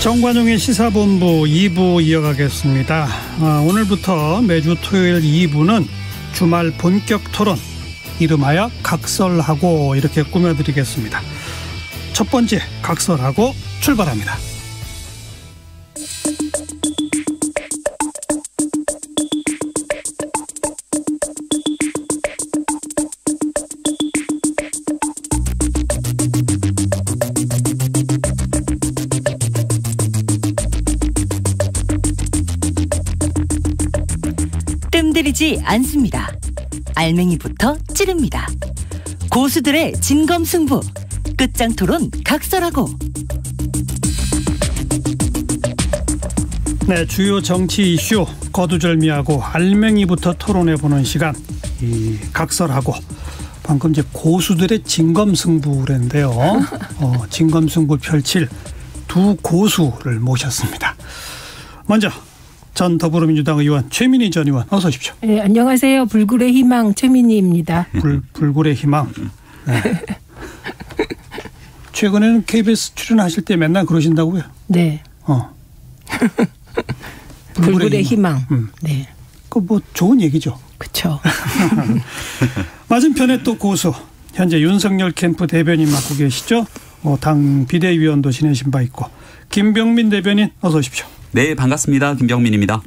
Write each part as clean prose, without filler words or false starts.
정관용의 시사본부 2부 이어가겠습니다. 오늘부터 매주 토요일 2부는 주말 본격 토론, 이름하여 각설하고 이렇게 꾸며드리겠습니다. 첫 번째 각설하고 출발합니다. 뜸들이지 않습니다. 알맹이부터 찌릅니다. 고수들의 진검승부, 끝장 토론 각설하고. 네, 주요 정치 이슈 거두절미하고 알맹이부터 토론해보는 시간, 이 각설하고. 방금 이제 고수들의 진검승부인데요. 진검승부 펼칠 두 고수를 모셨습니다. 먼저 전 더불어민주당 의원 최민희 전 의원 어서 오십시오. 네, 안녕하세요. 불굴의 희망 최민희입니다. 불굴의 희망. 네. 최근에는 KBS 출연하실 때 맨날 그러신다고요? 네. 불굴의 희망. 네. 그 뭐 좋은 얘기죠. 그렇죠. 맞은편에 또 고수. 현재 윤석열 캠프 대변인 맡고 계시죠. 당 비대위원도 지내신 바 있고. 김병민 대변인 어서 오십시오. 네, 반갑습니다. 김병민입니다.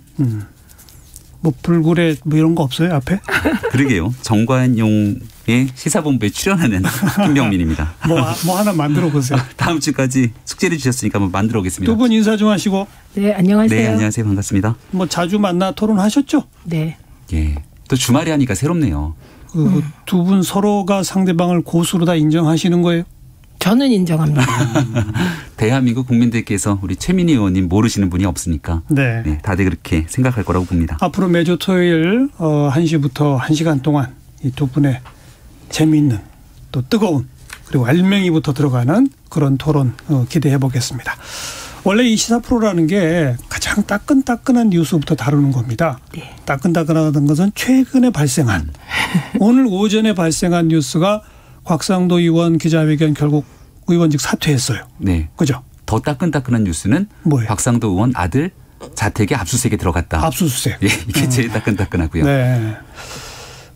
뭐 불굴에 뭐 이런 거 없어요 앞에? 그러게요. 정관용의 시사본부에 출연하는 김병민입니다. 뭐 하나 만들어 보세요. 다음 주까지 숙제를 주셨으니까 한번 만들어 오겠습니다. 두 분 인사 좀 하시고. 네, 안녕하세요. 네, 안녕하세요. 반갑습니다. 뭐 자주 만나 토론하셨죠? 네. 예. 또 주말에 하니까 새롭네요. 그 두 분 서로가 상대방을 고수로 다 인정하시는 거예요? 저는 인정합니다. 대한민국 국민들께서 우리 최민희 의원님 모르시는 분이 없으니까 네. 네, 다들 그렇게 생각할 거라고 봅니다. 앞으로 매주 토요일 1시부터 1시간 동안 이 두 분의 재미있는 또 뜨거운 그리고 알맹이부터 들어가는 그런 토론 기대해 보겠습니다. 원래 이 시사 프로라는 게 가장 따끈따끈한 뉴스부터 다루는 겁니다. 네. 따끈따끈하다는 것은 최근에 발생한 오늘 오전에 발생한 뉴스가 곽상도 의원 기자회견 결국 의원직 사퇴했어요. 네. 그죠? 더 따끈따끈한 뉴스는 뭐예요? 곽상도 의원 아들 자택에 압수수색에 들어갔다. 압수수색. 예, 이게 제일 따끈따끈하고요. 네.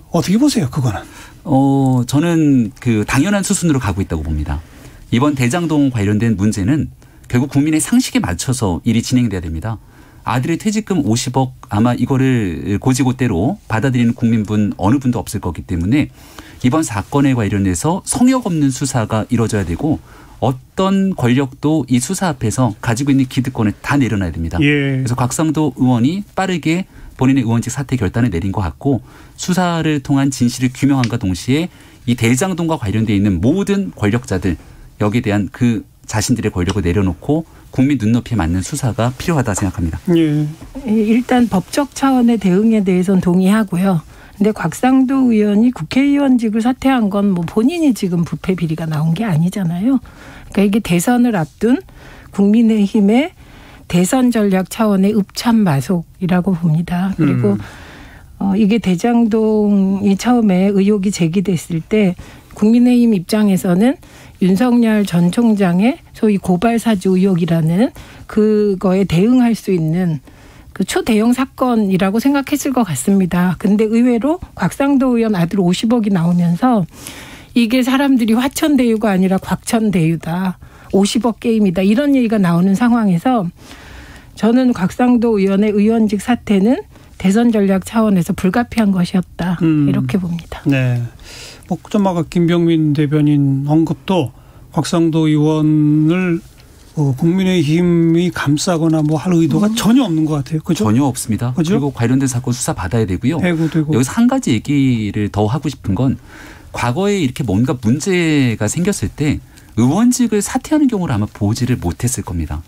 어떻게 보세요, 그거는? 저는 그 당연한 수순으로 가고 있다고 봅니다. 이번 대장동 관련된 문제는 결국 국민의 상식에 맞춰서 일이 진행돼야 됩니다. 아들의 퇴직금 50억 아마 이거를 고지고대로 받아들이는 국민분 어느 분도 없을 거기 때문에 이번 사건에 관련해서 성역 없는 수사가 이루어져야 되고 어떤 권력도 이 수사 앞에서 가지고 있는 기득권을 다 내려놔야 됩니다. 예. 그래서 곽상도 의원이 빠르게 본인의 의원직 사퇴 결단을 내린 것 같고 수사를 통한 진실을 규명함과 동시에 이 대장동과 관련되어 있는 모든 권력자들 여기에 대한 그 자신들의 권력을 내려놓고 국민 눈높이에 맞는 수사가 필요하다 생각합니다. 예. 일단 법적 차원의 대응에 대해서는 동의하고요. 근데 곽상도 의원이 국회의원직을 사퇴한 건 뭐 본인이 지금 부패 비리가 나온 게 아니잖아요. 그러니까 이게 대선을 앞둔 국민의힘의 대선 전략 차원의 읍참마속이라고 봅니다. 그리고 이게 대장동이 처음에 의혹이 제기됐을 때 국민의힘 입장에서는 윤석열 전 총장의 소위 고발사주 의혹이라는 그거에 대응할 수 있는 그 초대형 사건이라고 생각했을 것 같습니다. 근데 의외로 곽상도 의원 아들 50억이 나오면서 이게 사람들이 화천대유가 아니라 곽천대유다. 50억 게임이다. 이런 얘기가 나오는 상황에서 저는 곽상도 의원의 의원직 사퇴는 대선 전략 차원에서 불가피한 것이었다. 이렇게 봅니다. 네. 좀 아까 김병민 대변인 언급도 곽상도 의원을 국민의힘이 감싸거나 뭐 할 의도가 전혀 없는 것 같아요. 그죠? 전혀 없습니다. 그죠? 그리고 관련된 사건 수사 받아야 되고요. 해고되고. 여기서 한 가지 얘기를 더 하고 싶은 건 과거에 이렇게 뭔가 문제가 생겼을 때 의원직을 사퇴하는 경우를 아마 보지를 못했을 겁니다.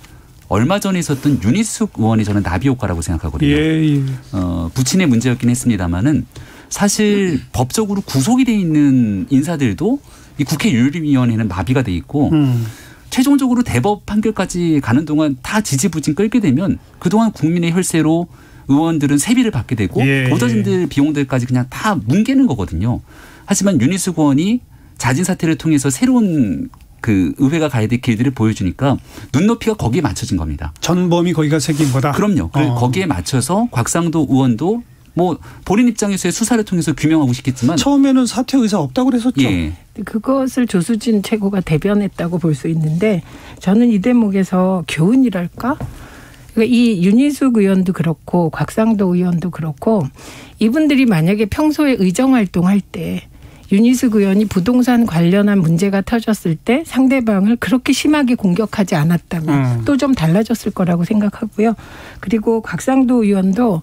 얼마 전에 있었던 윤희숙 의원이 저는 나비 효과라고 생각하거든요. 예. 부친의 문제였긴 했습니다마는 사실 법적으로 구속이 돼 있는 인사들도 이 국회 윤리위원회는 마비가 돼 있고 최종적으로 대법 판결까지 가는 동안 다 지지부진 끌게 되면 그동안 국민의 혈세로 의원들은 세비를 받게 되고 보좌진들 비용들까지 그냥 다 뭉개는 거거든요. 하지만 윤희숙 의원이 자진 사퇴를 통해서 새로운 그 의회가 가야 될 길들을 보여주니까 눈높이가 거기에 맞춰진 겁니다. 전범이 거기가 새긴 거다. 그럼요. 거기에 맞춰서 곽상도 의원도 뭐 본인 입장에서의 수사를 통해서 규명하고 싶겠지만 처음에는 사퇴 의사 없다고 그랬었죠. 예. 그것을 조수진 최고가 대변했다고 볼 수 있는데 저는 이 대목에서 교훈이랄까? 그러니까 이 윤희숙 의원도 그렇고 곽상도 의원도 그렇고 이분들이 만약에 평소에 의정활동할 때 윤희숙 의원이 부동산 관련한 문제가 터졌을 때 상대방을 그렇게 심하게 공격하지 않았다면 또 좀 달라졌을 거라고 생각하고요. 그리고 곽상도 의원도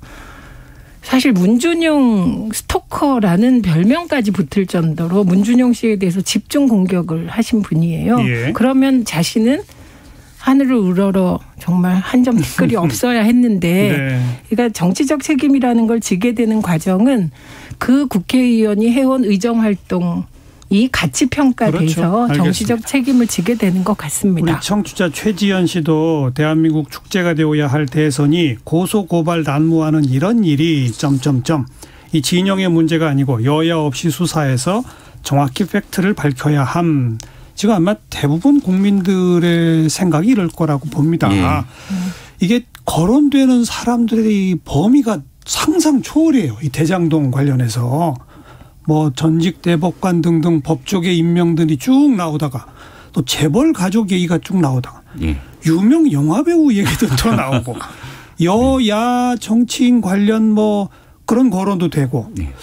사실 문준용 스토커라는 별명까지 붙을 정도로 문준용 씨에 대해서 집중 공격을 하신 분이에요. 예. 그러면 자신은 하늘을 우러러 정말 한 점 댓글이 없어야 했는데 네. 그러니까 정치적 책임이라는 걸 지게 되는 과정은 그 국회의원이 해온 의정활동이 가치 평가돼서 그렇죠. 정치적 책임을 지게 되는 것 같습니다. 우리 청취자 최지연 씨도 대한민국 축제가 되어야 할 대선이 고소고발 난무하는 이런 일이 점점점 이 진영의 문제가 아니고 여야 없이 수사해서 정확히 팩트를 밝혀야 함. 지금 아마 대부분 국민들의 생각이 이럴 거라고 봅니다. 예. 이게 거론되는 사람들의 범위가 상상 초월이에요. 이 대장동 관련해서. 뭐 전직 대법관 등등 법조계 임명들이 쭉 나오다가 또 재벌 가족 얘기가 쭉 나오다가 예. 유명 영화배우 얘기도 또 나오고 여야 정치인 관련 뭐 그런 거론도 되고 예.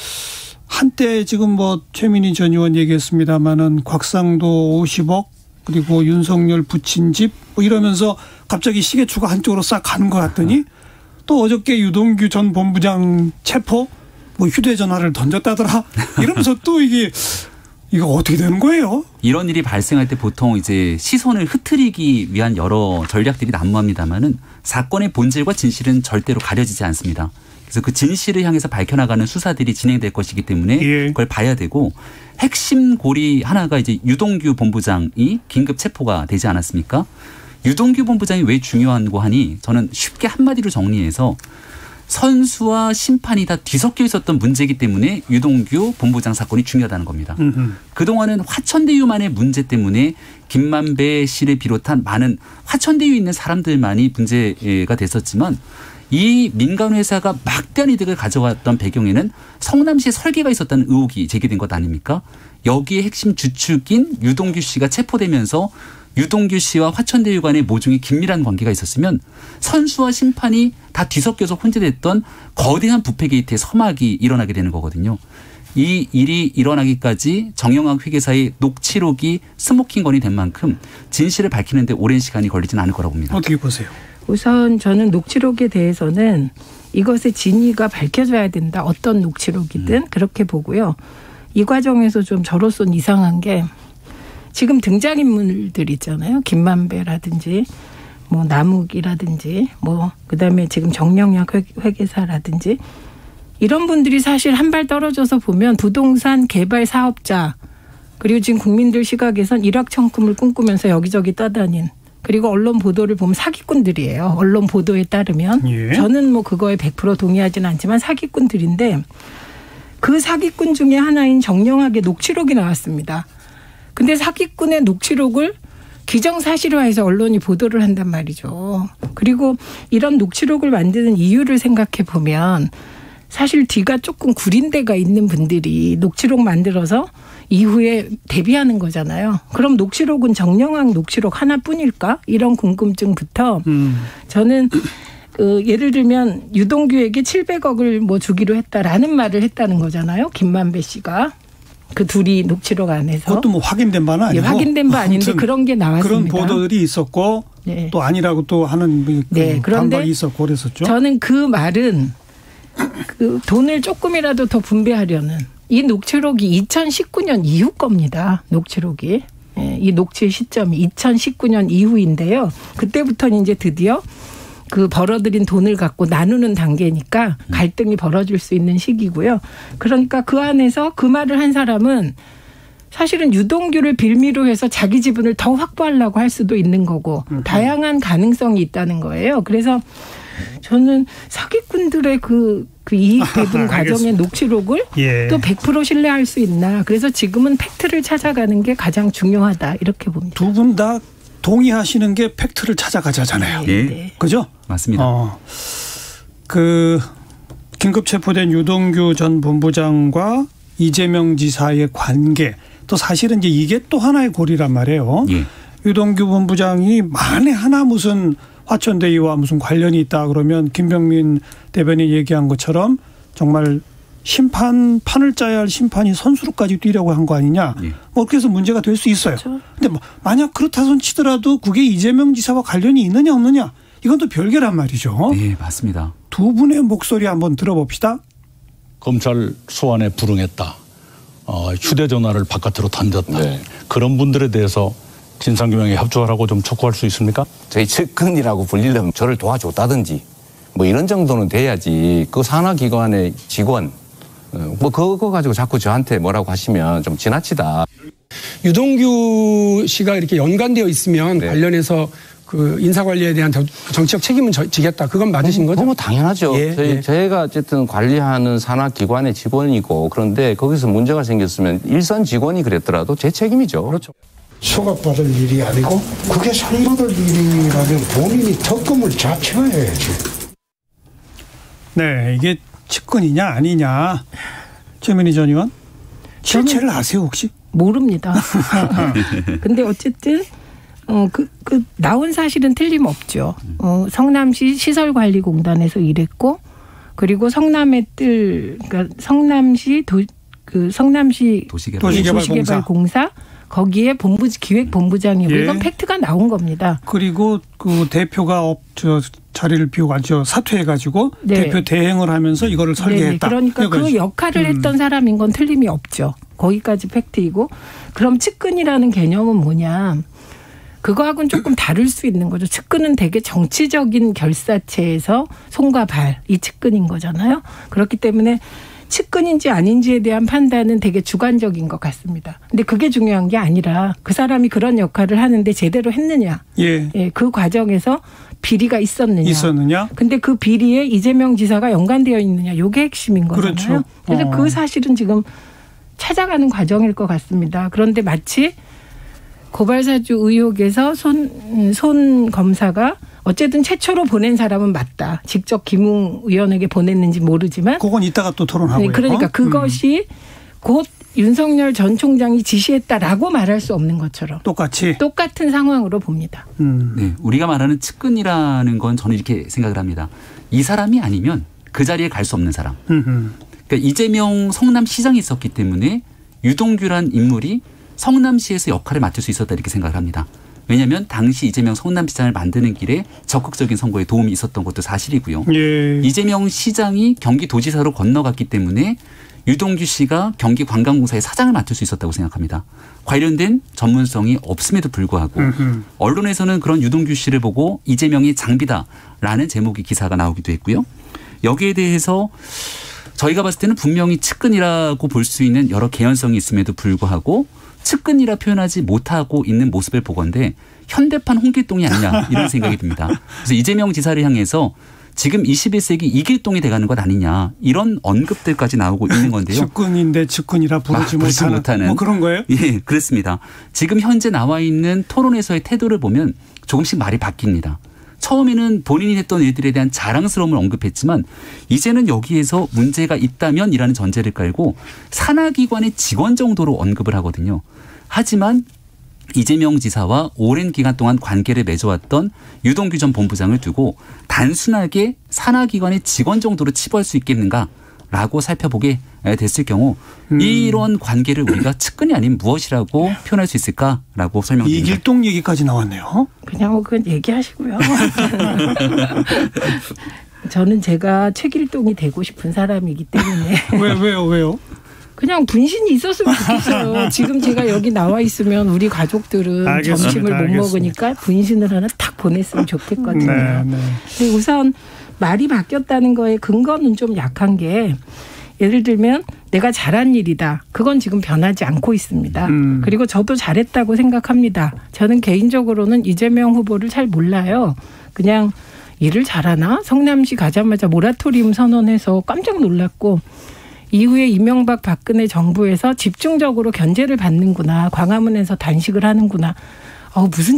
한때 지금 뭐 최민희 전 의원 얘기했습니다마는 곽상도 50억 그리고 윤석열 부친 집 뭐 이러면서 갑자기 시계추가 한쪽으로 싹 가는 것 같더니 또 어저께 유동규 전 본부장 체포 뭐 휴대전화를 던졌다더라 이러면서 또 이거 어떻게 되는 거예요? 이런 일이 발생할 때 보통 이제 시선을 흐트리기 위한 여러 전략들이 난무합니다만은 사건의 본질과 진실은 절대로 가려지지 않습니다. 그래서 그 진실을 향해서 밝혀나가는 수사들이 진행될 것이기 때문에 예. 그걸 봐야 되고 핵심 고리 하나가 이제 유동규 본부장이 긴급 체포가 되지 않았습니까? 유동규 본부장이 왜 중요한고 하니 저는 쉽게 한마디로 정리해서 선수와 심판이 다 뒤섞여 있었던 문제이기 때문에 유동규 본부장 사건이 중요하다는 겁니다. 그동안은 화천대유만의 문제 때문에 김만배 씨를 비롯한 많은 화천대유에 있는 사람들만이 문제가 됐었지만 이 민간회사가 막대한 이득을 가져갔던 배경에는 성남시에 설계가 있었다는 의혹이 제기된 것 아닙니까? 여기에 핵심 주축인 유동규 씨가 체포되면서 유동규 씨와 화천대유 간의 모종의 긴밀한 관계가 있었으면 선수와 심판이 다 뒤섞여서 혼재됐던 거대한 부패 게이트의 서막이 일어나게 되는 거거든요. 이 일이 일어나기까지 정영학 회계사의 녹취록이 스모킹건이 된 만큼 진실을 밝히는 데 오랜 시간이 걸리진 않을 거라고 봅니다. 어떻게 보세요? 우선 저는 녹취록에 대해서는 이것의 진위가 밝혀져야 된다. 어떤 녹취록이든 그렇게 보고요. 이 과정에서 좀 저로서는 이상한 게 지금 등장인물들 있잖아요. 김만배라든지 뭐 남욱이라든지 뭐 그다음에 지금 정영학 회계사라든지 이런 분들이 사실 한 발 떨어져서 보면 부동산 개발 사업자 그리고 지금 국민들 시각에선 일확천금을 꿈꾸면서 여기저기 떠다닌 그리고 언론 보도를 보면 사기꾼들이에요. 언론 보도에 따르면. 예. 저는 뭐 그거에 100% 동의하지는 않지만 사기꾼들인데 그 사기꾼 중에 하나인 정영학의 녹취록이 나왔습니다. 근데 사기꾼의 녹취록을 기정사실화해서 언론이 보도를 한단 말이죠. 그리고 이런 녹취록을 만드는 이유를 생각해 보면 사실 뒤가 조금 구린 데가 있는 분들이 녹취록 만들어서 이후에 데뷔하는 거잖아요. 그럼 녹취록은 정영학 녹취록 하나뿐일까? 이런 궁금증부터 저는 예를 들면 유동규에게 700억을 뭐 주기로 했다라는 말을 했다는 거잖아요. 김만배 씨가. 그 둘이 녹취록 안에서. 그것도 뭐 확인된 바는 아니고. 예, 확인된 바 아닌데 그런 게 나왔습니다. 그런 보도들이 있었고 네. 또 아니라고 또 하는 네, 그런데 반박이 있었고 그랬었죠. 저는 그 말은 그 돈을 조금이라도 더 분배하려는 이 녹취록이 2019년 이후 겁니다. 녹취록이. 예, 이 녹취 시점이 2019년 이후인데요. 그때부터는 이제 드디어 그 벌어들인 돈을 갖고 나누는 단계니까 갈등이 벌어질 수 있는 시기고요. 그러니까 그 안에서 그 말을 한 사람은 사실은 유동규를 빌미로 해서 자기 지분을 더 확보하려고 할 수도 있는 거고 다양한 가능성이 있다는 거예요. 그래서 저는 사기꾼들의 그 그 이익 배분 과정의 녹취록을 예. 또 100% 신뢰할 수 있나. 그래서 지금은 팩트를 찾아가는 게 가장 중요하다 이렇게 봅니다. 두 분 다 동의하시는 게 팩트를 찾아가자잖아요. 예. 네. 그죠? 맞습니다. 그 긴급 체포된 유동규 전 본부장과 이재명 지사의 관계 또 사실은 이제 이게 또 하나의 고리란 말이에요. 예. 유동규 본부장이 만에 하나 무슨 화천대유와 무슨 관련이 있다 그러면 김병민 대변인 얘기한 것처럼 정말 판을 짜야 할 심판이 선수로까지 뛰려고 한 거 아니냐. 예. 뭐 그렇게 해서 문제가 될 수 있어요. 그렇죠. 근데 뭐 만약 그렇다 손 치더라도 그게 이재명 지사와 관련이 있느냐 없느냐 이건 또 별개란 말이죠. 네, 맞습니다. 두 분의 목소리 한번 들어봅시다. 검찰 소환에 불응했다. 휴대전화를 바깥으로 던졌다. 네. 그런 분들에 대해서 진상규명에 협조하라고 좀 촉구할 수 있습니까? 저희 측근이라고 불리려면 저를 도와줬다든지 뭐 이런 정도는 돼야지 그 산하기관의 직원 뭐 그거 가지고 자꾸 저한테 뭐라고 하시면 좀 지나치다. 유동규 씨가 이렇게 연관되어 있으면 네. 관련해서 그 인사관리에 대한 정치적 책임은 지겠다. 그건 맞으신 거죠? 너무 당연하죠. 예. 저희가 어쨌든 관리하는 산하기관의 직원이고 그런데 거기서 문제가 생겼으면 일선 직원이 그랬더라도 제 책임이죠. 그렇죠. 수갑받을 일이 아니고 그게 상받을 일이라면 본인이 특검을 자처해야지. 네, 이게 측근이냐 아니냐. 최민희 전 의원 실체를 아세요 혹시? 모릅니다. 근데 어쨌든 그 나온 사실은 틀림없죠. 성남시 시설관리공단에서 일했고 그리고 성남의 그러니까 성남시 도시개발공사 거기에 기획본부장이고 예. 이건 팩트가 나온 겁니다. 그리고 그 대표가 자리를 비우고 사퇴해가지고 네. 대표 대행을 하면서 이거를 설계했다. 네네. 그러니까 그 역할을 했던 사람인 건 틀림이 없죠. 거기까지 팩트이고 그럼 측근이라는 개념은 뭐냐. 그거하고는 조금 다를 수 있는 거죠. 측근은 되게 정치적인 결사체에서 손과 발 이 측근인 거잖아요. 그렇기 때문에 측근인지 아닌지에 대한 판단은 되게 주관적인 것 같습니다. 근데 그게 중요한 게 아니라 그 사람이 그런 역할을 하는데 제대로 했느냐. 예. 예, 그 과정에서 비리가 있었느냐. 근데 그 비리에 이재명 지사가 연관되어 있느냐. 이게 핵심인 거잖아요. 그렇죠. 그래서 그 사실은 지금 찾아가는 과정일 것 같습니다. 그런데 마치 고발사주 의혹에서 손 검사가 어쨌든 최초로 보낸 사람은 맞다. 직접 김웅 의원에게 보냈는지 모르지만. 그건 이따가 또 토론하고요. 그러니까 그것이 곧 윤석열 전 총장이 지시했다라고 말할 수 없는 것처럼. 똑같은 상황으로 봅니다. 네, 우리가 말하는 측근이라는 건 저는 이렇게 생각을 합니다. 이 사람이 아니면 그 자리에 갈 수 없는 사람. 그러니까 이재명 성남시장이 있었기 때문에 유동규란 인물이 성남시에서 역할을 맡을 수 있었다 이렇게 생각을 합니다. 왜냐하면 당시 이재명 성남시장을 만드는 길에 적극적인 선거에 도움이 있었던 것도 사실이고요. 예. 이재명 시장이 경기도지사로 건너갔기 때문에 유동규 씨가 경기관광공사의 사장을 맡을 수 있었다고 생각합니다. 관련된 전문성이 없음에도 불구하고 언론에서는 그런 유동규 씨를 보고 이재명이 장비다라는 제목의 기사가 나오기도 했고요. 여기에 대해서 저희가 봤을 때는 분명히 측근이라고 볼 수 있는 여러 개연성이 있음에도 불구하고 측근이라 표현하지 못하고 있는 모습을 보건대 현대판 홍길동이 아니냐 이런 생각이 듭니다. 그래서 이재명 지사를 향해서 지금 21세기 이길동이 돼가는 것 아니냐 이런 언급들까지 나오고 있는 건데요. 측근인데 측근이라 부르지 못하는 뭐 그런 거예요? 예, 그렇습니다. 지금 현재 나와 있는 토론에서의 태도를 보면 조금씩 말이 바뀝니다. 처음에는 본인이 했던 일들에 대한 자랑스러움을 언급했지만 이제는 여기에서 문제가 있다면이라는 전제를 깔고 산하기관의 직원 정도로 언급을 하거든요. 하지만 이재명 지사와 오랜 기간 동안 관계를 맺어왔던 유동규 전 본부장을 두고 단순하게 산하기관의 직원 정도로 치부할 수 있겠는가라고 살펴보게 됐을 경우 이런 관계를 우리가 측근이 아닌 무엇이라고 표현할 수 있을까라고 설명드립니다. 이길동 얘기까지 나왔네요. 그냥 그건 얘기하시고요. 저는 제가 최길동이 되고 싶은 사람이기 때문에. 왜요? 그냥 분신이 있었으면 좋겠어요. 지금 제가 여기 나와 있으면 우리 가족들은 알겠습니다. 점심을 못 먹으니까 분신을 하나 탁 보냈으면 좋겠거든요. 네. 근데 우선 말이 바뀌었다는 거에 근거는 좀 약한 게 예를 들면 내가 잘한 일이다. 그건 지금 변하지 않고 있습니다. 그리고 저도 잘했다고 생각합니다. 저는 개인적으로는 이재명 후보를 잘 몰라요. 그냥 일을 잘하나? 성남시 가자마자 모라토리움 선언해서 깜짝 놀랐고 이후에 이명박 박근혜 정부에서 집중적으로 견제를 받는구나. 광화문에서 단식을 하는구나. 무슨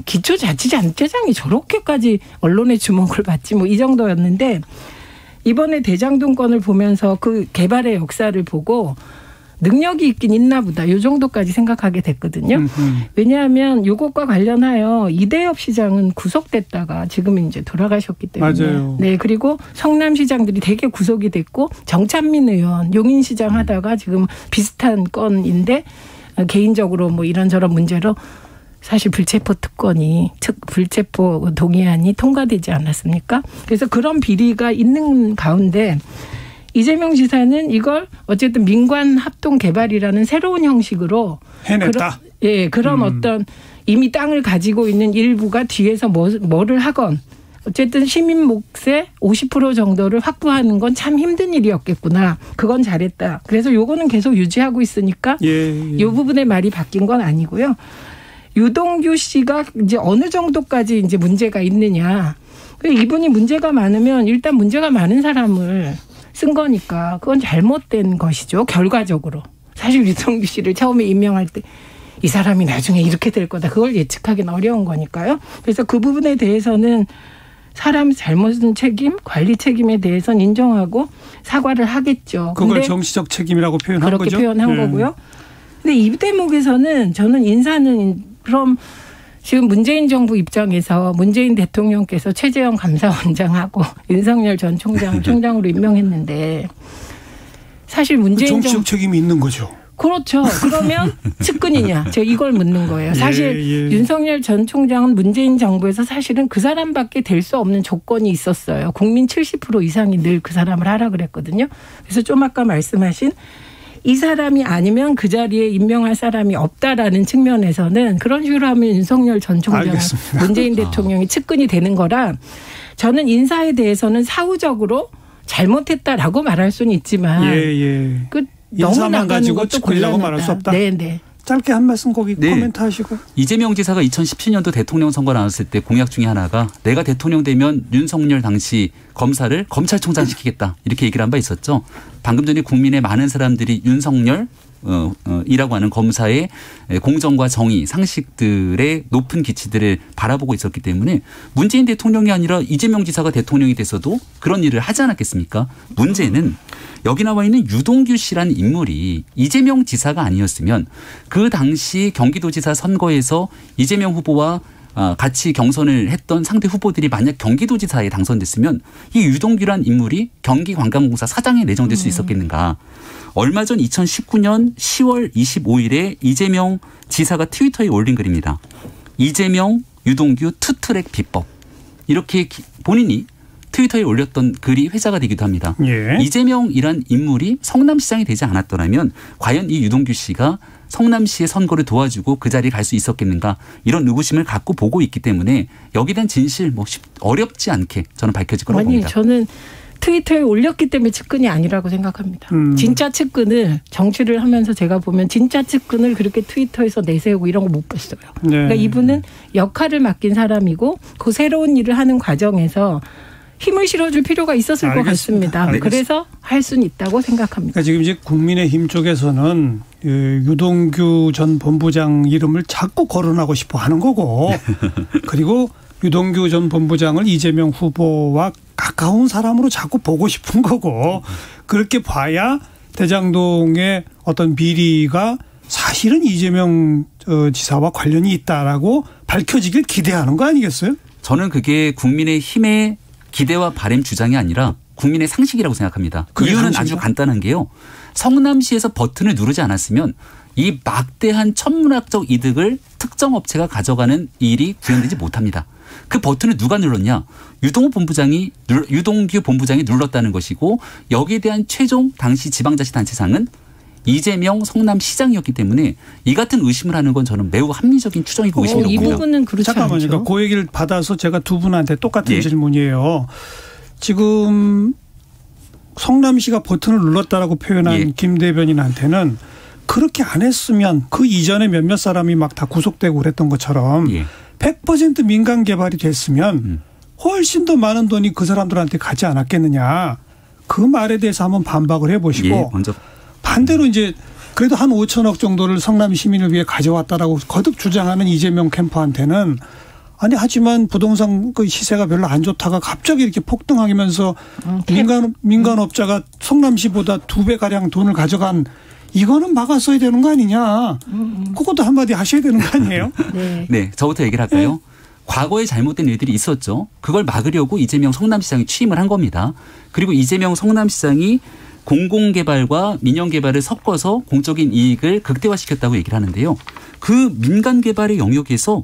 기초자치단체장이 저렇게까지 언론의 주목을 받지 뭐 이 정도였는데 이번에 대장동 건을 보면서 그 개발의 역사를 보고 능력이 있긴 있나 보다. 이 정도까지 생각하게 됐거든요. 왜냐하면 이것과 관련하여 이대엽 시장은 구속됐다가 지금 이제 돌아가셨기 때문에. 맞아요. 네. 그리고 성남시장들이 되게 구속이 됐고 정찬민 의원 용인시장 하다가 지금 비슷한 건인데 개인적으로 뭐 이런저런 문제로 사실 불체포 특권이 불체포 동의안이 통과되지 않았습니까? 그래서 그런 비리가 있는 가운데 이재명 지사는 이걸 어쨌든 민관 합동 개발이라는 새로운 형식으로 해냈다. 그런 어떤 이미 땅을 가지고 있는 일부가 뒤에서 뭐를 하건 어쨌든 시민 몫의 50% 정도를 확보하는 건 참 힘든 일이었겠구나. 그건 잘했다. 그래서 요거는 계속 유지하고 있으니까 이 부분의 말이 바뀐 건 아니고요. 유동규 씨가 이제 어느 정도까지 이제 문제가 있느냐. 이분이 문제가 많으면 일단 문제가 많은 사람을 쓴 거니까 그건 잘못된 것이죠. 결과적으로. 사실 유동규 씨를 처음에 임명할 때 이 사람이 나중에 이렇게 될 거다. 그걸 예측하기는 어려운 거니까요. 그래서 그 부분에 대해서는 사람 잘못은 책임, 관리 책임에 대해서는 인정하고 사과를 하겠죠. 그걸 정치적 책임이라고 표현한 그렇게 거죠? 그렇게 표현한 거고요. 근데 이 대목에서는 저는 인사는 그럼 지금 문재인 정부 입장에서 문재인 대통령께서 최재형 감사원장하고 윤석열 전 총장으로 임명했는데 사실 문재인 정치적 책임이 있는 거죠. 그렇죠. 그러면 측근이냐. 제가 이걸 묻는 거예요. 사실 윤석열 전 총장은 문재인 정부에서 사실은 그 사람밖에 될 수 없는 조건이 있었어요. 국민 70% 이상이 늘 그 사람을 하라 그랬거든요. 그래서 좀 아까 말씀하신 이 사람이 아니면 그 자리에 임명할 사람이 없다라는 측면에서는 그런 식으로 하면 윤석열 전 총장, 문재인 대통령이 측근이 되는 거라 저는 인사에 대해서는 사후적으로 잘못했다라고 말할 수는 있지만 그 인사만 가지고 측근이라고 말할 수 없다. 네. 짧게 한 말씀 거기 코멘트 하시고. 이재명 지사가 2017년도 대통령 선거 나왔을 때 공약 중에 하나가 내가 대통령 되면 윤석열 당시 검사를 검찰총장 시키겠다. 이렇게 얘기를 한 바 있었죠. 방금 전에 국민의 많은 사람들이 윤석열 이라고 하는 검사의 공정과 정의, 상식들의 높은 기치들을 바라보고 있었기 때문에 문재인 대통령이 아니라 이재명 지사가 대통령이 돼서도 그런 일을 하지 않았겠습니까? 문제는 여기 나와 있는 유동규 씨라는 인물이 이재명 지사가 아니었으면 그 당시 경기도지사 선거에서 이재명 후보와 같이 경선을 했던 상대 후보들이 만약 경기도지사에 당선됐으면 이 유동규란 인물이 경기관광공사 사장에 내정될 수 있었겠는가. 얼마 전 2019년 10월 25일에 이재명 지사가 트위터에 올린 글입니다. 이재명, 유동규 투트랙 비법. 이렇게 본인이 트위터에 올렸던 글이 회자가 되기도 합니다. 이재명이란 인물이 성남시장이 되지 않았더라면 과연 이 유동규 씨가 성남시의 선거를 도와주고 그 자리에 갈 수 있었겠는가 이런 의구심을 갖고 보고 있기 때문에 여기에 대한 진실 어렵지 않게 저는 밝혀질 거라고 봅니다. 저는 트위터에 올렸기 때문에 측근이 아니라고 생각합니다. 진짜 측근을 정치를 하면서 제가 보면 진짜 측근을 그렇게 트위터에서 내세우고 이런 거 못 봤어요. 그러니까 이분은 역할을 맡긴 사람이고 그 새로운 일을 하는 과정에서 힘을 실어줄 필요가 있었을 것 같습니다. 그래서 할 수는 있다고 생각합니다. 그러니까 지금 이제 국민의힘 쪽에서는 유동규 전 본부장 이름을 자꾸 거론하고 싶어 하는 거고 그리고 유동규 전 본부장을 이재명 후보와 가까운 사람으로 자꾸 보고 싶은 거고 그렇게 봐야 대장동의 어떤 비리가 사실은 이재명 지사와 관련이 있다라고 밝혀지길 기대하는 거 아니겠어요? 저는 그게 국민의힘의 기대와 바램 주장이 아니라 국민의 상식이라고 생각합니다. 이유는 아주 간단한 게요. 성남시에서 버튼을 누르지 않았으면 이 막대한 천문학적 이득을 특정 업체가 가져가는 일이 구현되지 못합니다. 그 버튼을 누가 눌렀냐? 유동규 본부장이 눌렀다는 것이고 여기에 대한 최종 당시 지방자치단체장은 이재명 성남시장이었기 때문에 이 같은 의심을 하는 건 저는 매우 합리적인 추정이고 의심이라고 봅니다. 이 부분은 그렇지 잠깐만요. 않죠. 그러니까 그 얘기를 받아서 제가 두 분한테 똑같은 질문이에요. 지금 성남시가 버튼을 눌렀다라고 표현한 김 대변인한테는 그렇게 안 했으면 그 이전에 몇몇 사람이 막 다 구속되고 그랬던 것처럼 100% 민간 개발이 됐으면 훨씬 더 많은 돈이 그 사람들한테 가지 않았겠느냐. 그 말에 대해서 한번 반박을 해보시고 예, 먼저 반대로 이제 그래도 한 5천억 정도를 성남 시민을 위해 가져왔다라고 거듭 주장하는 이재명 캠프한테는 아니 하지만 부동산 그 시세가 별로 안 좋다가 갑자기 이렇게 폭등하면서 민간업자가 성남시보다 2배 가량 돈을 가져간 이거는 막았어야 되는 거 아니냐. 그것도 한마디 하셔야 되는 거 아니에요? 네, 저부터 얘기를 할까요? 과거에 잘못된 일들이 있었죠. 그걸 막으려고 이재명 성남시장이 취임을 한 겁니다. 그리고 이재명 성남시장이 공공개발과 민영개발을 섞어서 공적인 이익을 극대화시켰다고 얘기를 하는데요. 그 민간개발의 영역에서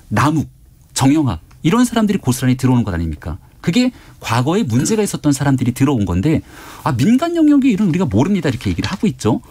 남욱, 정영학 이런 사람들이 고스란히 들어오는 것 아닙니까? 그게 과거에 문제가 있었던 사람들이 들어온 건데 민간 영역의 일은 우리가 모릅니다 이렇게 얘기를 하고 있죠.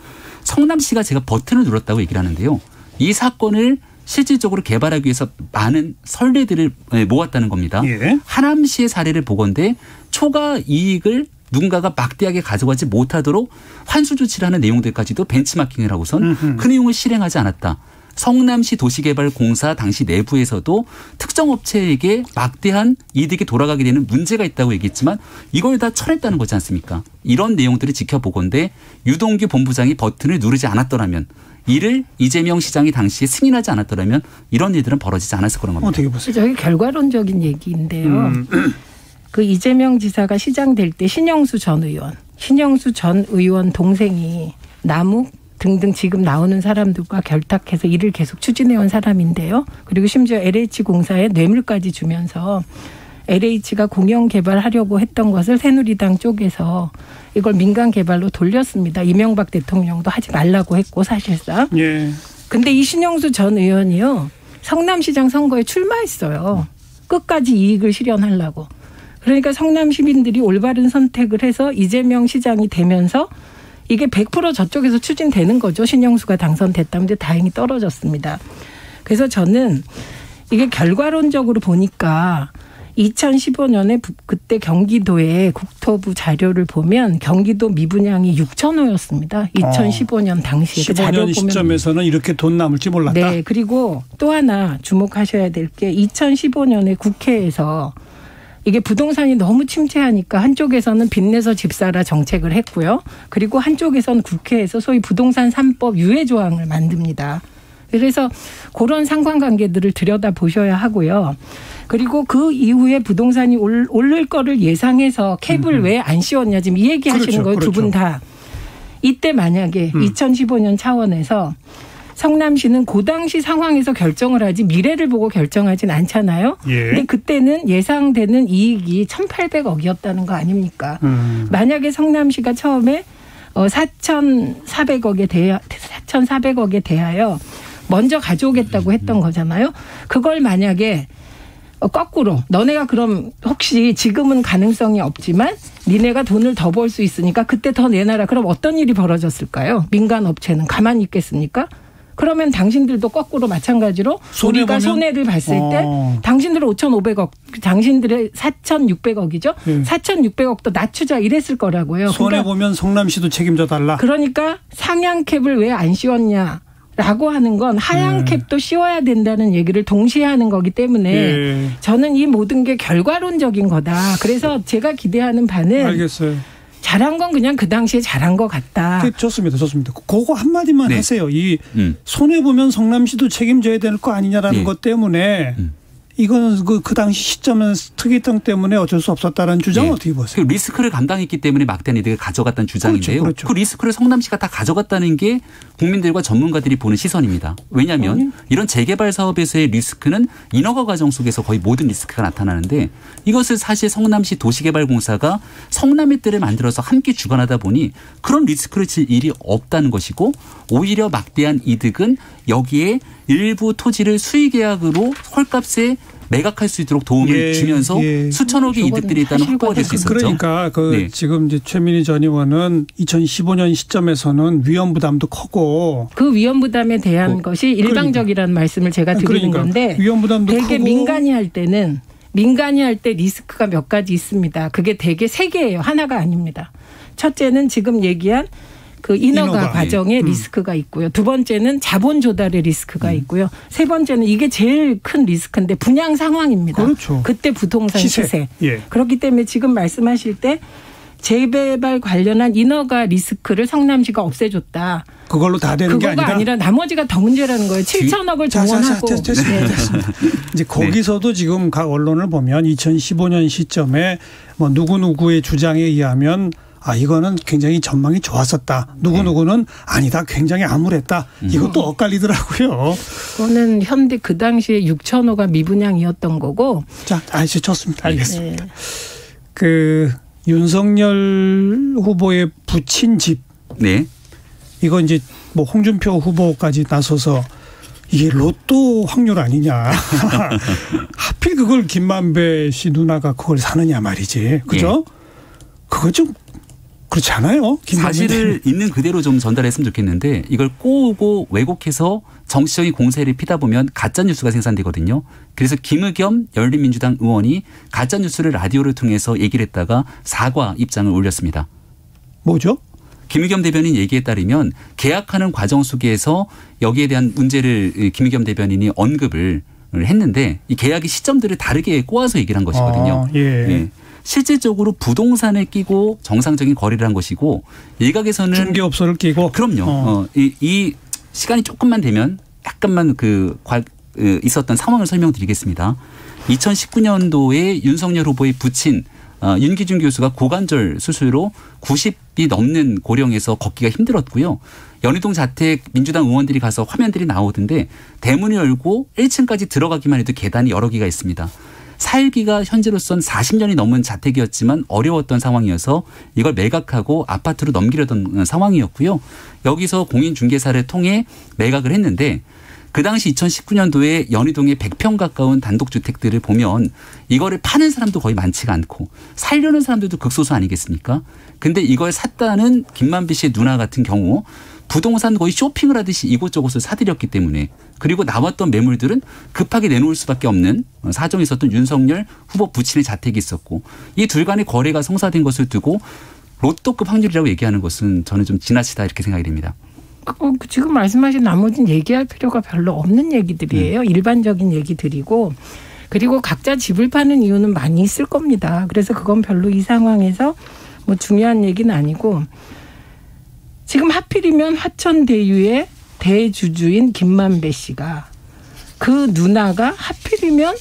성남시가 제가 버튼을 눌렀다고 얘기를 하는데요. 이 사건을 실질적으로 개발하기 위해서 많은 선례들을 모았다는 겁니다. 예. 하남시의 사례를 보건대 초과 이익을 누군가가 막대하게 가져가지 못하도록 환수 조치를 하는 내용들까지도 벤치마킹을 하고선 그 내용을 실행하지 않았다. 성남시 도시개발공사 당시 내부에서도 특정 업체에게 막대한 이득이 돌아가게 되는 문제가 있다고 얘기했지만 이걸 다 철회했다는 거지 않습니까? 이런 내용들을 지켜보건대 유동규 본부장이 버튼을 누르지 않았더라면 이를 이재명 시장이 당시에 승인하지 않았더라면 이런 일들은 벌어지지 않았을 거란 겁니다. 어떻게 보세요? 저게 결과론적인 얘기인데요. 그 이재명 지사가 시장 될 때 신영수 전 의원 동생이 남욱 등등 지금 나오는 사람들과 결탁해서 일을 계속 추진해온 사람인데요. 그리고 심지어 LH공사에 뇌물까지 주면서 LH가 공영 개발하려고 했던 것을 새누리당 쪽에서 이걸 민간 개발로 돌렸습니다. 이명박 대통령도 하지 말라고 했고 사실상. 예. 근데 이 신영수 전 의원이요. 성남시장 선거에 출마했어요. 끝까지 이익을 실현하려고. 그러니까 성남 시민들이 올바른 선택을 해서 이재명 시장이 되면서 이게 100% 저쪽에서 추진되는 거죠. 신영수가 당선됐다면 다행히 떨어졌습니다. 그래서 저는 이게 결과론적으로 보니까 2015년에 그때 경기도의 국토부 자료를 보면 경기도 미분양이 6,000호였습니다. 2015년 당시에. 15년 시점에서는 이렇게 돈 남을지 몰랐다. 네. 그리고 또 하나 주목하셔야 될 게 2015년에 국회에서 이게 부동산이 너무 침체하니까 한쪽에서는 빚내서 집 사라 정책을 했고요. 그리고 한쪽에서는 국회에서 소위 부동산 3법 유예 조항을 만듭니다. 그래서 그런 상관관계들을 들여다보셔야 하고요. 그리고 그 이후에 부동산이 오를 거를 예상해서 캡을 왜 안 씌웠냐 지금 이 얘기하시는 거예요. 두 분 다. 이때 만약에 2015년 차원에서 성남시는 그 당시 상황에서 결정을 하지 미래를 보고 결정하진 않잖아요. 그런데 그때는 예상되는 이익이 1,800억이었다는 거 아닙니까? 만약에 성남시가 처음에 4,400억에 대하여 먼저 가져오겠다고 했던 거잖아요. 그걸 만약에 거꾸로 너네가 그럼 혹시 지금은 가능성이 없지만 니네가 돈을 더 벌 수 있으니까 그때 더 내놔라. 그럼 어떤 일이 벌어졌을까요? 민간 업체는 가만히 있겠습니까? 그러면 당신들도 거꾸로 마찬가지로 우리가 손해를 봤을 때 당신들은 5,500억, 당신들의 4,600억이죠. 4,600억도 낮추자 이랬을 거라고요. 손해보면 성남시도 책임져 달라. 그러니까 상향 캡을 왜 안 씌웠냐. 라고 하는 건 하향 캡도 씌워야 된다는 얘기를 동시에 하는 거기 때문에 저는 이 모든 게 결과론적인 거다. 그래서 제가 기대하는 바는 알겠어요. 잘한 건 그냥 그 당시에 잘한 것 같다. 좋습니다. 그거 한마디만 하세요. 이 손해보면 성남시도 책임져야 될 거 아니냐라는 것 때문에 이거는 그 당시 시점은 특이성 때문에 어쩔 수 없었다는 주장은 어떻게 보세요? 그 리스크를 감당했기 때문에 막대한 이득을 가져갔다는 주장인데요. 그렇죠. 그 리스크를 성남시가 다 가져갔다는 게 국민들과 전문가들이 보는 시선입니다. 왜냐하면 이런 재개발 사업에서의 리스크는 인허가 과정 속에서 거의 모든 리스크가 나타나는데 이것을 사실 성남시 도시개발공사가 성남의 뜰을 만들어서 함께 주관하다 보니 그런 리스크를 질 일이 없다는 것이고 오히려 막대한 이득은 여기에 일부 토지를 수의계약으로 헐값에 매각할 수 있도록 도움을 주면서 수천억의 이득들이 일단은 확보가 될 수 있었죠. 그러니까 지금 이제 최민희 전 의원은 2015년 시점에서는 위험 부담도 크고 그 위험 부담에 대한 것이 일방적이라는 말씀을 제가 드리는 건데 위험 부담도 되게 크고 민간이 할 때 리스크가 몇 가지 있습니다. 그게 되게 세 개예요. 하나가 아닙니다. 첫째는 지금 얘기한 그 인허가 과정에 리스크가 있고요. 두 번째는 자본 조달의 리스크가 있고요. 세 번째는 이게 제일 큰 리스크인데 분양 상황입니다. 그렇죠. 그때 부동산 시세. 예. 그렇기 때문에 지금 말씀하실 때 재개발 관련한 인허가 리스크를 성남시가 없애줬다. 그걸로 다 되는 게 그거가 아니라 나머지가 더 문제라는 거예요. 7천억을 동원하고. 됐습니다. 이제 거기서도 지금 각 언론을 보면 2015년 시점에 뭐 누구누구의 주장에 의하면 이거는 굉장히 전망이 좋았었다. 누구누구는 아니다. 굉장히 암울했다. 이것도 엇갈리더라고요. 그거는 현대 그 당시에 6천호가 미분양이었던 거고. 자, 좋습니다. 알겠습니다. 네. 그 윤석열 후보의 부친 집. 네. 이거 이제 뭐 홍준표 후보까지 나서서 이게 로또 확률 아니냐. 하필 그걸 김만배 씨 누나가 그걸 사느냐 말이지. 그죠? 예. 그거 좀 그렇지 않아요? 사실을 있는 그대로 좀 전달했으면 좋겠는데 이걸 꼬우고 왜곡해서 정치적인 공세를 피다 보면 가짜뉴스가 생산되거든요. 그래서 김의겸 열린민주당 의원이 가짜뉴스를 라디오를 통해서 얘기를 했다가 사과 입장을 올렸습니다. 뭐죠? 김의겸 대변인 얘기에 따르면 계약하는 과정 속에서 여기에 대한 문제를 김의겸 대변인이 언급을 했는데 이 계약의 시점들을 다르게 꼬아서 얘기를 한 것이거든요. 예. 예. 실질적으로 부동산을 끼고 정상적인 거래를 한 것이고 일각에서는 중개업소를 끼고 그럼요. 이 시간이 조금만 되면 약간만 있었던 상황을 설명드리겠습니다. 2019년도에 윤석열 후보의 부친 윤기준 교수가 고관절 수술로 90이 넘는 고령에서 걷기가 힘들었고요. 연희동 자택 민주당 의원들이 가서 화면들이 나오던데 대문을 열고 1층까지 들어가기만 해도 계단이 여러 개가 있습니다. 살기가 현재로선 40년이 넘은 자택이었지만 어려웠던 상황이어서 이걸 매각하고 아파트로 넘기려던 상황이었고요. 여기서 공인중개사를 통해 매각을 했는데 그 당시 2019년도에 연희동에 100평 가까운 단독주택들을 보면 이거를 파는 사람도 거의 많지가 않고 살려는 사람들도 극소수 아니겠습니까? 근데 이걸 샀다는 김만배 씨의 누나 같은 경우 부동산 거의 쇼핑을 하듯이 이곳저곳을 사들였기 때문에 그리고 나왔던 매물들은 급하게 내놓을 수밖에 없는 사정이 있었던 윤석열 후보 부친의 자택이 있었고 이 둘 간의 거래가 성사된 것을 두고 로또급 확률이라고 얘기하는 것은 저는 좀 지나치다 이렇게 생각이 됩니다. 지금 말씀하신 나머지는 얘기할 필요가 별로 없는 얘기들이에요. 일반적인 얘기들이고 그리고 각자 집을 파는 이유는 많이 있을 겁니다. 그래서 그건 별로 이 상황에서 뭐 중요한 얘기는 아니고 지금 하필이면 화천대유의 대주주인 김만배 씨가 그 누나가 하필이면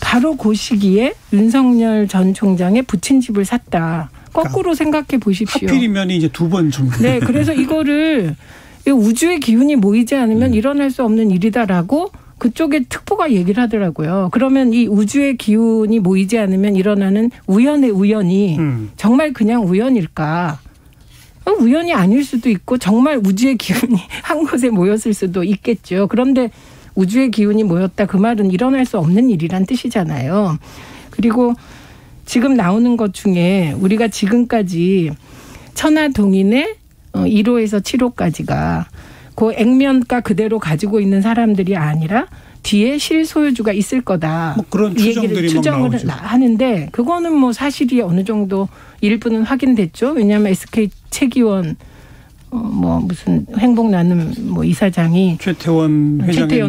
바로 그 시기에 윤석열 전 총장의 부친 집을 샀다. 거꾸로 생각해 보십시오. 하필이면 이제 두 번 준 거예요. 네, 그래서 이거를 우주의 기운이 모이지 않으면 일어날 수 없는 일이다라고 그쪽에 특보가 얘기를 하더라고요. 그러면 이 우주의 기운이 모이지 않으면 일어나는 우연의 우연이 정말 그냥 우연일까? 우연이 아닐 수도 있고 정말 우주의 기운이 한 곳에 모였을 수도 있겠죠. 그런데 우주의 기운이 모였다 그 말은 일어날 수 없는 일이란 뜻이잖아요. 그리고 지금 나오는 것 중에 우리가 지금까지 천하동인의 1호에서 7호까지가 그 액면가 그대로 가지고 있는 사람들이 아니라 뒤에 실소유주가 있을 거다. 뭐 그런 추정들이 추정을 막 나오죠. 하는데 그거는 뭐 사실이 어느 정도 일부는 확인됐죠. 왜냐하면 SK 최기원 뭐 무슨 행복 나눔 뭐 이사장이 최태원 회장의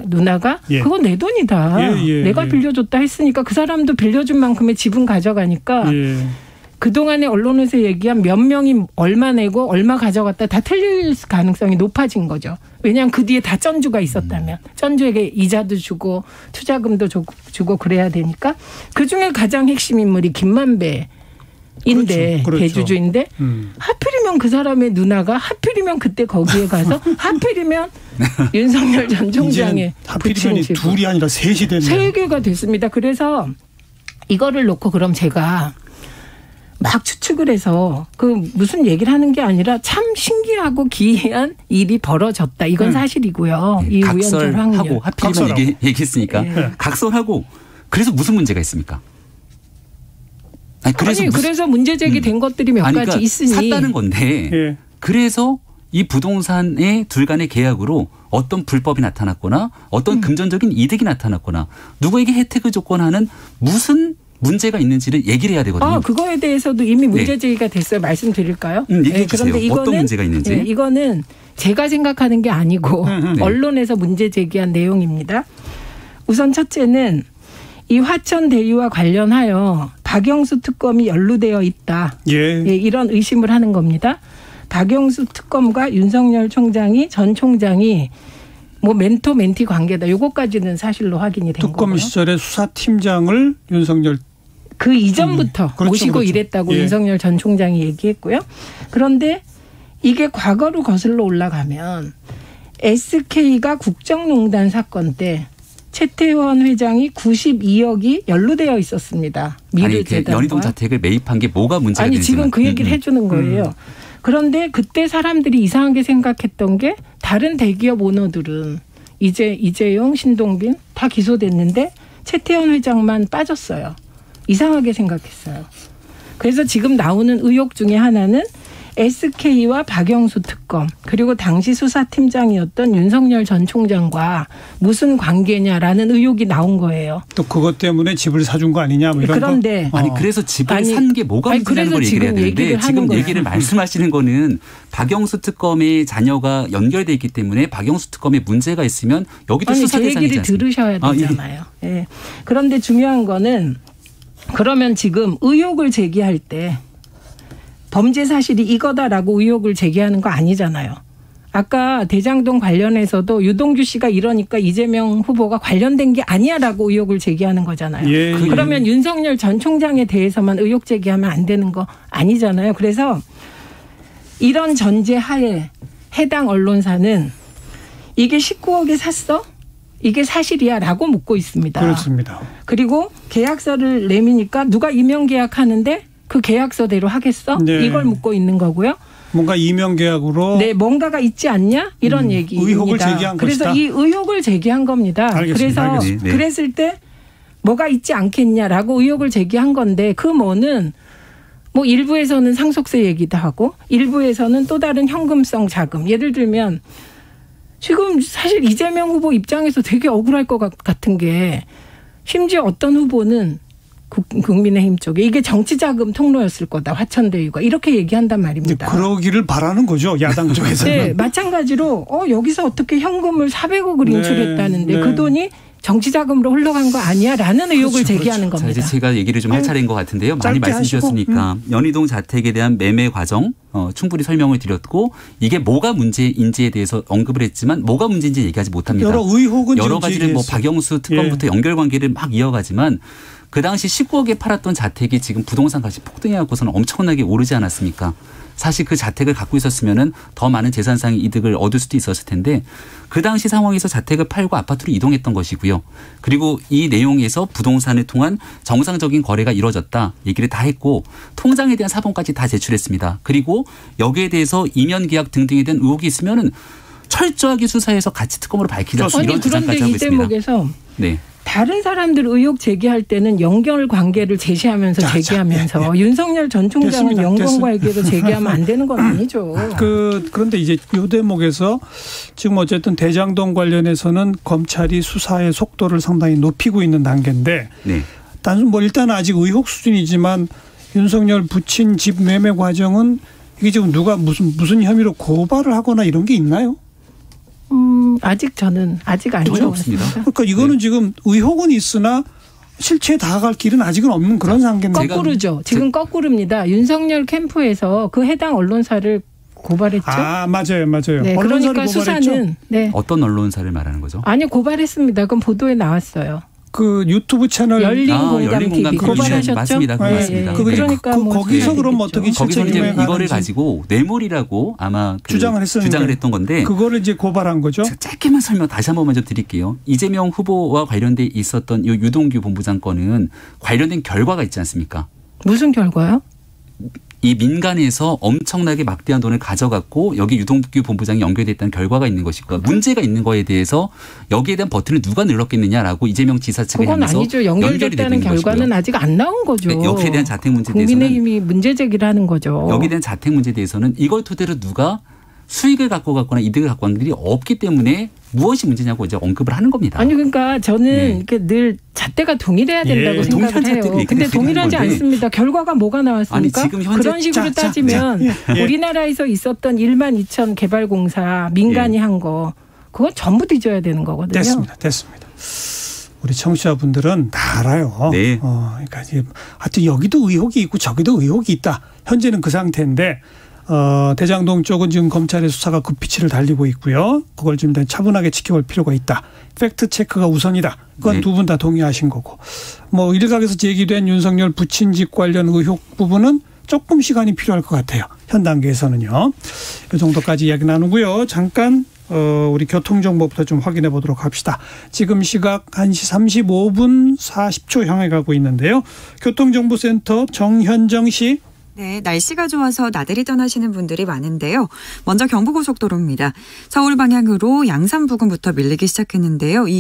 누나가 예. 그건 내 돈이다. 내가 빌려줬다 했으니까 그 사람도 빌려준 만큼의 지분 가져가니까 그동안에 언론에서 얘기한 몇 명이 얼마 내고 얼마 가져갔다 다 틀릴 가능성이 높아진 거죠. 왜냐하면 그 뒤에 다 전주가 있었다면 전주에게 이자도 주고 투자금도 주고 그래야 되니까 그중에 가장 핵심 인물이 김만배 인데 그렇죠. 대주주인데 하필이면 그 사람의 누나가 하필이면 그때 거기에 가서 하필이면 윤석열 전 총장의 하필이면 둘이 아니라 셋이 됐네요. 세 개가 됐습니다. 그래서 이거를 놓고 그럼 제가 막 추측을 해서 그 무슨 얘기를 하는 게 아니라 참 신기하고 기이한 일이 벌어졌다. 이건 사실이고요. 이 우연적 확률. 각설하고 하필이면 얘기했으니까 각설하고 그래서 무슨 문제가 있습니까? 그래서 문제 제기된 것들이 몇 그러니까 가지 있으니. 샀다는 건데 그래서 이 부동산의 둘 간의 계약으로 어떤 불법이 나타났거나 어떤 금전적인 이득이 나타났거나 누구에게 혜택을 줬거나 하는 무슨 문제가 있는지를 얘기를 해야 되거든요. 그거에 대해서도 이미 문제 제기가 됐어요. 말씀드릴까요? 얘기해 주세요. 그런데 이거는, 어떤 문제가 있는지. 이거는 제가 생각하는 게 아니고 언론에서 문제 제기한 내용입니다. 우선 첫째는 이 화천 대유와 관련하여 박영수 특검이 연루되어 있다. 이런 의심을 하는 겁니다. 박영수 특검과 윤석열 전 총장이 뭐 멘토 멘티 관계다. 요거까지는 사실로 확인이 된 거고요. 특검 시절에 수사팀장을 윤석열 그 이전부터 모시고 일했다고 윤석열 전 총장이 얘기했고요. 그런데 이게 과거로 거슬러 올라가면 SK가 국정농단 사건 때 최태원 회장이 92억이 연루되어 있었습니다. 미르재단과. 연희동 자택을 매입한 게 뭐가 문제가 되는지. 지금 그 얘기를 해주는 거예요. 그런데 그때 사람들이 이상하게 생각했던 게 다른 대기업 오너들은 이재용, 신동빈 다 기소됐는데 최태원 회장만 빠졌어요. 이상하게 생각했어요. 그래서 지금 나오는 의혹 중에 하나는 SK와 박영수 특검 그리고 당시 수사팀장이었던 윤석열 전 총장과 무슨 관계냐라는 의혹이 나온 거예요. 또 그것 때문에 집을 사준 거 아니냐 뭐 이런 그런데 거. 그래서 집을 산 게 뭐가 문제라는 걸 얘기를 해야 되는데 지금 얘기를 말씀하시는 거는 박영수 특검의 자녀가 연결돼 있기 때문에 박영수 특검에 문제가 있으면 여기도 수사 대상이지 않습니까? 제 얘기를 들으셔야 되잖아요. 예. 그런데 중요한 거는 그러면 지금 의혹을 제기할 때 범죄 사실이 이거다라고 의혹을 제기하는 거 아니잖아요. 아까 대장동 관련해서도 유동규 씨가 이러니까 이재명 후보가 관련된 게 아니야라고 의혹을 제기하는 거잖아요. 그러면 윤석열 전 총장에 대해서만 의혹 제기하면 안 되는 거 아니잖아요. 그래서 이런 전제하에 해당 언론사는 이게 19억에 샀어? 이게 사실이야 라고 묻고 있습니다. 그렇습니다. 그리고 계약서를 내미니까 누가 임용 계약하는데 그 계약서대로 하겠어? 이걸 묻고 있는 거고요. 뭔가 임용 계약으로. 뭔가가 있지 않냐? 이런 얘기입니다. 의혹을 제기한 그래서 것이다. 이 의혹을 제기한 겁니다. 알겠습니다. 그래서 그랬을 때 뭐가 있지 않겠냐라고 의혹을 제기한 건데 그 뭐는 뭐 일부에서는 상속세 얘기도 하고 일부에서는 또 다른 현금성 자금. 예를 들면 지금 사실 이재명 후보 입장에서 되게 억울할 것 같은 게 심지어 어떤 후보는 국민의힘 쪽에 이게 정치자금 통로였을 거다. 화천대유가 이렇게 얘기한단 말입니다. 그러기를 바라는 거죠. 야당 쪽에서는. 네. 마찬가지로 여기서 어떻게 현금을 400억을 인출했다는데 그 돈이 정치자금으로 흘러간 거 아니야? 라는 의혹을 제기하는 겁니다. 자, 이제 제가 얘기를 좀 할 차례인 것 같은데요. 많이 말씀 주셨으니까 연희동 자택에 대한 매매 과정 충분히 설명을 드렸고 이게 뭐가 문제인지에 대해서 언급을 했지만 뭐가 문제인지 얘기하지 못합니다. 여러 의혹은 여러 가지를 뭐 박영수 특검부터 연결관계를 막 이어가지만 그 당시 19억에 팔았던 자택이 지금 부동산 값이 폭등해갖고서는 엄청나게 오르지 않았습니까? 사실 그 자택을 갖고 있었으면은 더 많은 재산상의 이득을 얻을 수도 있었을 텐데 그 당시 상황에서 자택을 팔고 아파트로 이동했던 것이고요. 그리고 이 내용에서 부동산을 통한 정상적인 거래가 이루어졌다 얘기를 다 했고 통장에 대한 사본까지 다 제출했습니다. 그리고 여기에 대해서 이면 계약 등등에 대한 의혹이 있으면은 철저하게 수사해서 같이 특검으로 밝히자 이런 주장까지 하고 있습니다. 그런데 이 대목에서 네. 다른 사람들 의혹 제기할 때는 연결관계를 제시하면서 제기하면서 윤석열 전 총장은 연관관계로 제기하면 안 되는 건 아니죠. 그런데 이제 이 대목에서 지금 어쨌든 대장동 관련해서는 검찰이 수사의 속도를 상당히 높이고 있는 단계인데 단순 일단 아직 의혹 수준이지만 윤석열 부친 집 매매 과정은 이게 지금 누가 무슨 혐의로 고발을 하거나 이런 게 있나요? 저는 아직 아니라고 없습니다. 그러니까 이거는 지금 의혹은 있으나 실체에 다가갈 길은 아직은 없는 그런 상태인데. 거꾸로죠. 지금 거꾸로입니다. 윤석열 캠프에서 그 해당 언론사를 고발했죠. 맞아요. 네, 그러니까 수사는 어떤 언론사를 말하는 거죠? 아니요, 고발했습니다. 그럼 보도에 나왔어요. 그 유튜브 채널 열린 공감 TV 고발하셨죠? 맞습니다. 맞습니다. 그러니까 거기서 그럼 어떻게 거기서 이제 이거를 가지고 뇌물이라고 아마 주장을 했던 건데 그거를 이제 고발한 거죠. 짧게만 설명 다시 한 번만 좀 드릴게요. 이재명 후보와 관련돼 있었던 이 유동규 본부장 건은 관련된 결과가 있지 않습니까? 무슨 결과요? 이 민간에서 엄청나게 막대한 돈을 가져갔고 여기 유동규 본부장이 연결됐다는 결과가 있는 것이고 문제가 있는 거에 대해서 여기에 대한 버튼을 누가 눌렀겠느냐라고 이재명 지사 측에 그건 향해서 아니죠. 연결됐다는 결과는 아직 안 나온 거죠. 네, 여기에 대한 자택 문제에 대해서는 국민의힘이 문제 제기를 하는 거죠. 여기에 대한 자택 문제에 대해서는 이걸 토대로 누가 수익을 갖고 갔거나 이득을 갖고 간 일이 없기 때문에 무엇이 문제냐고 이제 언급을 하는 겁니다. 아니 그러니까 저는 늘 잣대가 동일해야 된다고 생각을 해요. 근데 동일하지 않습니다. 결과가 뭐가 나왔습니까? 아니, 지금 현재 그런 식으로 따지면 우리나라에서 있었던 1만 2천 개발공사 민간이 한 거 그건 전부 뒤져야 되는 거거든요. 됐습니다. 우리 청취자분들은 다 알아요. 네. 그러니까 하여튼 여기도 의혹이 있고 저기도 의혹이 있다. 현재는 그 상태인데 대장동 쪽은 지금 검찰의 수사가 급피치를 달리고 있고요. 그걸 좀 차분하게 지켜볼 필요가 있다. 팩트 체크가 우선이다. 그건 두 분 다 동의하신 거고. 뭐 일각에서 제기된 윤석열 부친직 관련 의혹 부분은 조금 시간이 필요할 것 같아요. 현 단계에서는요. 이 정도까지 이야기 나누고요. 잠깐 우리 교통정보부터 좀 확인해 보도록 합시다. 지금 시각 1시 35분 40초 향해 가고 있는데요. 교통정보센터 정현정 씨. 네, 날씨가 좋아서 나들이 떠나시는 분들이 많은데요. 먼저 경부고속도로입니다. 서울 방향으로 양산 부근부터 밀리기 시작했는데요.